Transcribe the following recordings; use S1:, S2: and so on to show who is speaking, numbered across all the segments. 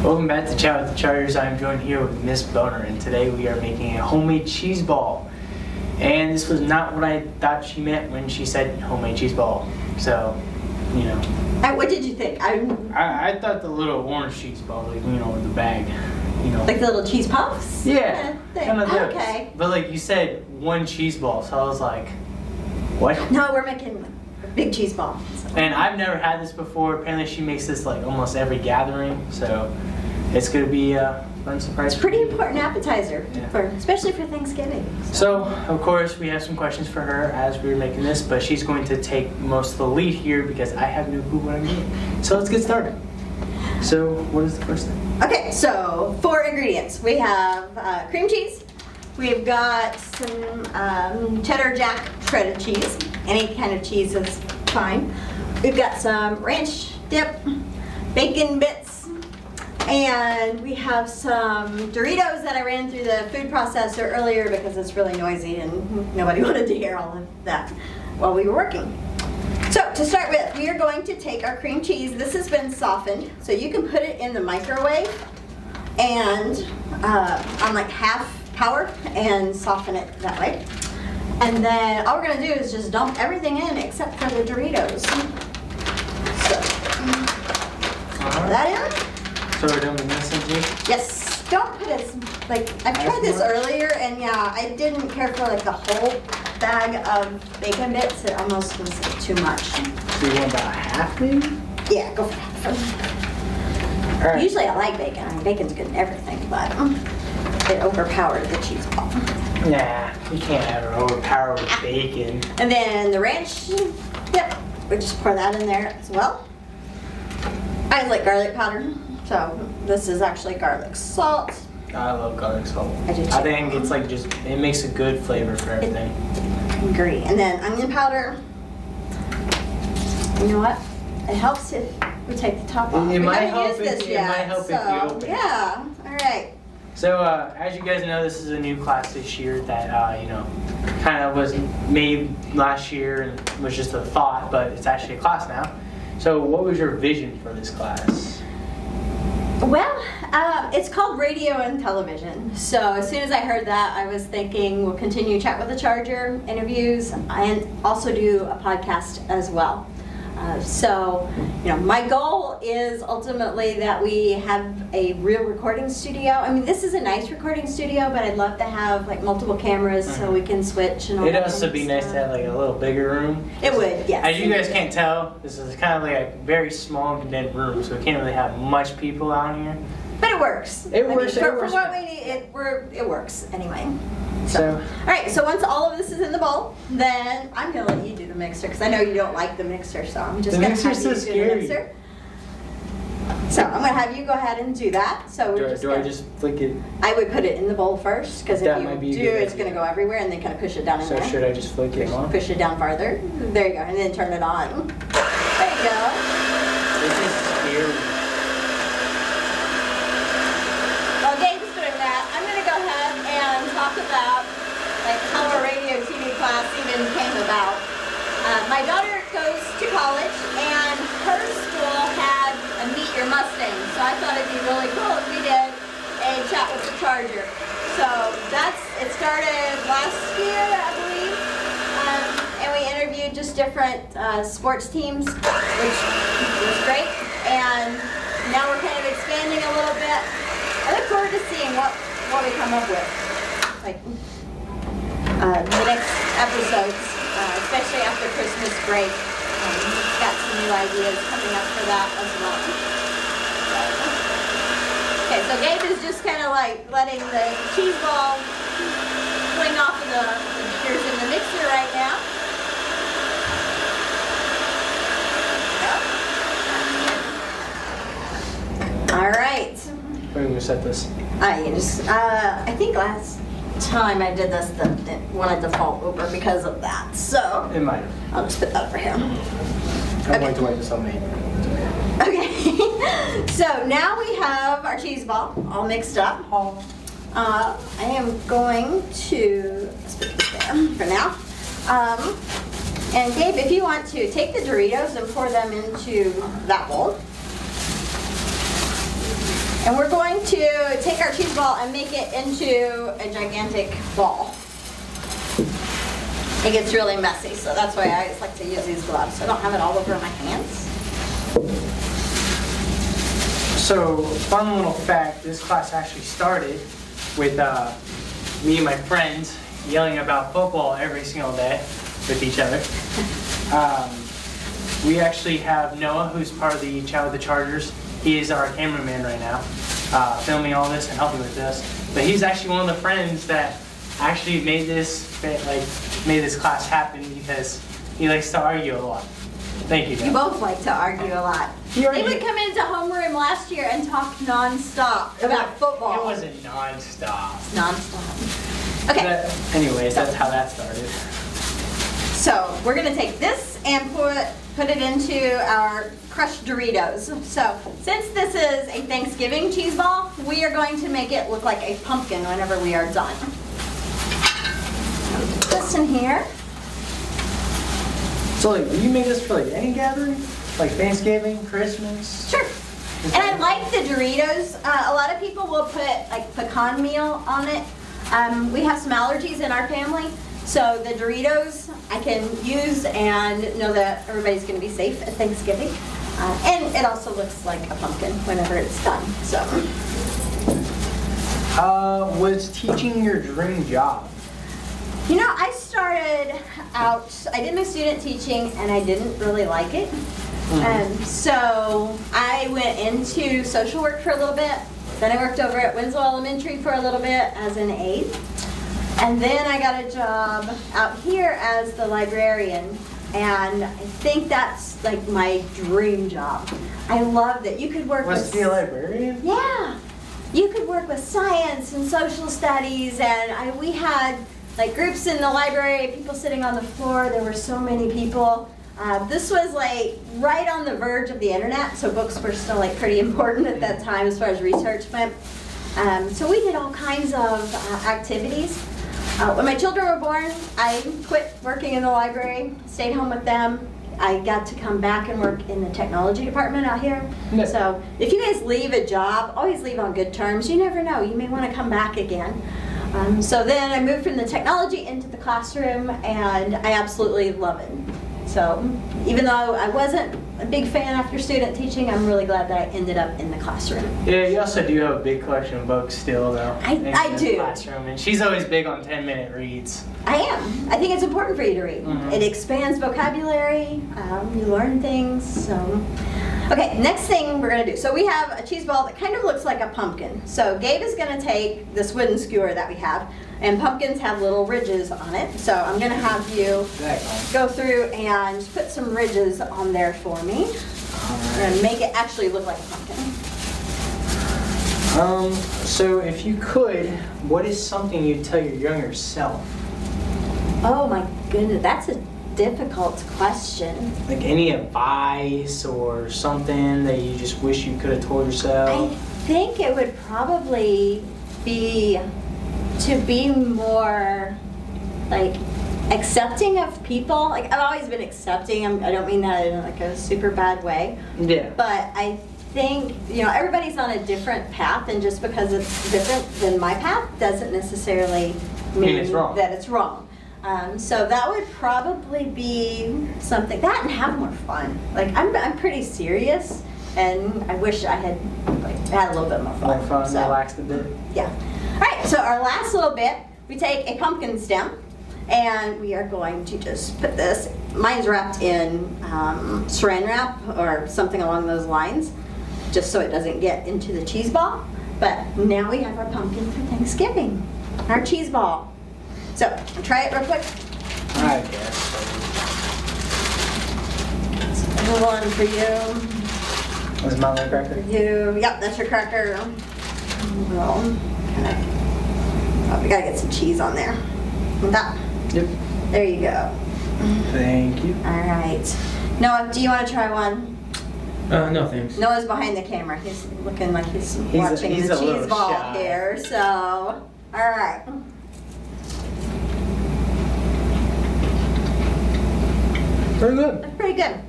S1: Welcome back to Chat with the Chargers. I'm joined here with Miss Bohnert, and today we are making a homemade cheese ball. And this was not what I thought she meant when she said homemade cheese ball. So, you know.
S2: What did you think?
S1: I thought the little orange cheese ball, like, you know, with the bag, you know.
S2: Like the little cheese puffs?
S1: Yeah, kind of those.
S2: Okay.
S1: But like you said, one cheese ball, so I was like, what?
S2: No, we're making a big cheese ball.
S1: And I've never had this before. Apparently she makes this like almost every gathering, so it's going to be a fun surprise.
S2: It's a pretty important appetizer,
S1: Yeah.
S2: especially for Thanksgiving.
S1: So, of course, we have some questions for her as we were making this, but she's going to take most of the lead here because I have no clue what I'm doing. So let's get started. So, what is the first thing?
S2: Okay, so 4 ingredients. We have cream cheese. We've got some cheddar jack shredded cheese. Any kind of cheese is fine. We've got some ranch dip, bacon bits, and we have some Doritos that I ran through the food processor earlier because it's really noisy and nobody wanted to hear all of that while we were working. So to start with, we are going to take our cream cheese. This has been softened, so you can put it in the microwave and on like half power and soften it that way. And then all we're gonna do is just dump everything in except for the Doritos. So, put that in.
S1: So we're doing the mixing too?
S2: Yes, don't put it, like, I've tried this earlier and yeah, I didn't care for like the whole bag of bacon bits. It almost was like, too much.
S1: So you want about half maybe?
S2: Yeah, go for half.
S1: All right.
S2: Usually I like bacon. I mean, bacon's good in everything, but it overpowered the cheese ball.
S1: Nah, you can't have it overpowered with bacon.
S2: And then the ranch, yep, we just pour that in there as well. I like garlic powder, so this is actually garlic salt.
S1: I love garlic salt.
S2: I do too.
S1: I think it's like just, it makes a good flavor for everything.
S2: I agree. And then onion powder. You know what? It helps if we take the top off.
S1: It
S2: We
S1: might
S2: haven't
S1: help
S2: used
S1: if
S2: this
S1: you- it
S2: yet,
S1: might help if you
S2: so,
S1: open it.
S2: yeah, all right.
S1: So, as you guys know, this is a new class this year that, you know, kind of was made last year and was just a thought, but it's actually a class now. So, what was your vision for this class?
S2: Well, it's called radio and television. So as soon as I heard that, I was thinking we'll continue Chat with the Charger interviews and also do a podcast as well. So, you know, my goal is ultimately that we have a real recording studio. I mean, this is a nice recording studio, but I'd love to have like multiple cameras so we can switch and all
S1: It
S2: that
S1: also
S2: kind of
S1: be nice to
S2: stuff.
S1: have like a little bigger room.
S2: It would, yes.
S1: As you guys can't tell, this is kind of like a very small condensed room, so we can't really have much people out here.
S2: But it works.
S1: It works,
S2: I mean,
S1: it
S2: for
S1: works.
S2: what we need, it works anyway.
S1: So,
S2: All right, so once all of this is in the bowl, then I'm gonna let you do the mixer because I know you don't like the mixer, so I'm just
S1: The
S2: gonna
S1: mixer's
S2: have you
S1: so
S2: do
S1: scary.
S2: the mixer. So I'm gonna have you go ahead and do that. So we're
S1: do I just flick it?
S2: I would put it in the bowl first because if
S1: That
S2: you
S1: might be a
S2: do,
S1: good
S2: it's
S1: idea.
S2: gonna go everywhere and then kind of push it down in
S1: So
S2: there.
S1: should I just flick it on?
S2: Push it down farther. There you go, and then turn it on. There you go.
S1: This is scary.
S2: While Gabe's doing that, I'm gonna go ahead and talk about like how our radio TV class even came about. My daughter goes to college and her school had a Meet Your Mustang, so I thought it'd be really cool if we did a Chat with the Charger. So it started last year, I believe, and we interviewed just different sports teams, which was great, and now we're kind of expanding a little bit. I look forward to seeing what we come up with, like the next episodes, especially after Christmas break. Got some new ideas coming up for that as well. Okay, so Gabe is just kind of like letting the cheese ball fling off of the beaters in the mixer right now. All right.
S1: Where are we going to set this?
S2: I think last time I did this, it wanted to fall over because of that. So
S1: It might have.
S2: I'll just put that over here.
S1: I'm going to wipe this on me.
S2: Okay. So now we have our cheese ball all mixed up. I am going to let's put this there for now. And Gabe, if you want to take the Doritos and pour them into that bowl. And we're going to take our cheese ball and make it into a gigantic ball. It gets really messy, so that's why I always like to use these gloves, so I don't have it all over my hands.
S1: So, fun little fact, this class actually started with me and my friends yelling about football every single day with each other. We actually have Noah, who's part of the Chat with the Chargers. He is our cameraman right now, filming all this and helping with this. But he's actually one of the friends that actually made this class happen because he likes to argue a lot. Thank you,
S2: You
S1: guys.
S2: both like to argue a lot. They would come into homeroom last year and talk nonstop about football.
S1: It wasn't non-stop.
S2: Nonstop. Okay.
S1: But anyways, that's how that started.
S2: So we're gonna take this and put it into our crushed Doritos. So since this is a Thanksgiving cheese ball, we are going to make it look like a pumpkin whenever we are done. Put this in here.
S1: So, like, will you make this for like any gathering? Like Thanksgiving, Christmas?
S2: Sure. And I like the Doritos. A lot of people will put like pecan meal on it. We have some allergies in our family, so the Doritos I can use and know that everybody's going to be safe at Thanksgiving. And it also looks like a pumpkin whenever it's done. So.
S1: Was teaching your dream job?
S2: You know, I started out, I did my student teaching and I didn't really like it. So I went into social work for a little bit. Then I worked over at Winslow Elementary for a little bit as an aide. And then I got a job out here as the librarian. And I think that's like my dream job. I loved it. You could work with...
S1: Was to be a librarian?
S2: Yeah. You could work with science and social studies, and we had like groups in the library, people sitting on the floor. There were so many people. This was like right on the verge of the internet, so books were still like pretty important at that time as far as research went. So we did all kinds of activities. When my children were born, I quit working in the library, stayed home with them. I got to come back and work in the technology department out here.
S1: No.
S2: So if you guys leave a job, always leave on good terms. You never know, you may want to come back again. So then I moved from the technology into the classroom, and I absolutely love it. So even though I wasn't a big fan after student teaching, I'm really glad that I ended up in the classroom.
S1: Yeah, you also do have a big collection of books still, though.
S2: I
S1: in
S2: do.
S1: the classroom, and she's always big on 10-minute reads.
S2: I am. I think it's important for you to read. It expands vocabulary, you learn things, so. Okay, next thing we're gonna do. So we have a cheese ball that kind of looks like a pumpkin. So Gabe is gonna take this wooden skewer that we have, and pumpkins have little ridges on it. So I'm gonna have you go through and put some ridges on there for me. And make it actually look like a pumpkin.
S1: So if you could, what is something you'd tell your younger self?
S2: Oh my goodness, that's a difficult question.
S1: Like any advice or something that you just wish you could have told yourself?
S2: I think it would probably be to be more like accepting of people. Like I've always been accepting. I don't mean that in like a super bad way.
S1: Yeah.
S2: But I think, you know, everybody's on a different path, and just because it's different than my path doesn't necessarily mean
S1: it's wrong.
S2: that it's wrong. So that would probably be something, that and have more fun. Like I'm pretty serious, and I wish I had had a little bit more fun.
S1: More fun,
S2: So,
S1: relaxed a bit.
S2: yeah. All right, so our last little bit, we take a pumpkin stem, and we are going to just put this, mine's wrapped in saran wrap or something along those lines, just so it doesn't get into the cheese ball. But now we have our pumpkin for Thanksgiving, our cheese ball. So, try it real quick.
S1: I guess.
S2: Another one for you.
S1: Was my little cracker?
S2: You, yep, that's your cracker. Well, oh, we gotta get some cheese on there. Like that.
S1: Yep.
S2: There you go.
S1: Thank you.
S2: All right. Noah, do you want to try one?
S1: No thanks.
S2: Noah's behind the camera. He's looking like he's
S1: He's
S2: watching
S1: a
S2: the cheese
S1: little
S2: ball
S1: shy.
S2: here. So, all right.
S1: Pretty good.
S2: That's pretty good.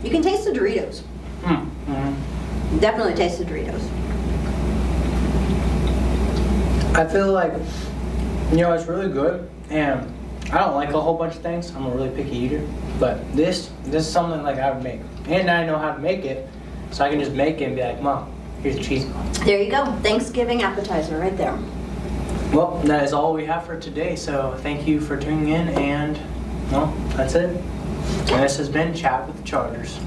S2: You can taste the Doritos.
S1: Mm-hmm.
S2: Definitely taste the Doritos.
S1: I feel like, it's really good, and I don't like a whole bunch of things. I'm a really picky eater, but this is something like I would make, and I know how to make it, so I can just make it and be like, Mom, here's the cheese ball.
S2: There you go. Thanksgiving appetizer right there.
S1: Well, that is all we have for today, so thank you for tuning in, and, well, that's it. And this has been Chat with the Chargers.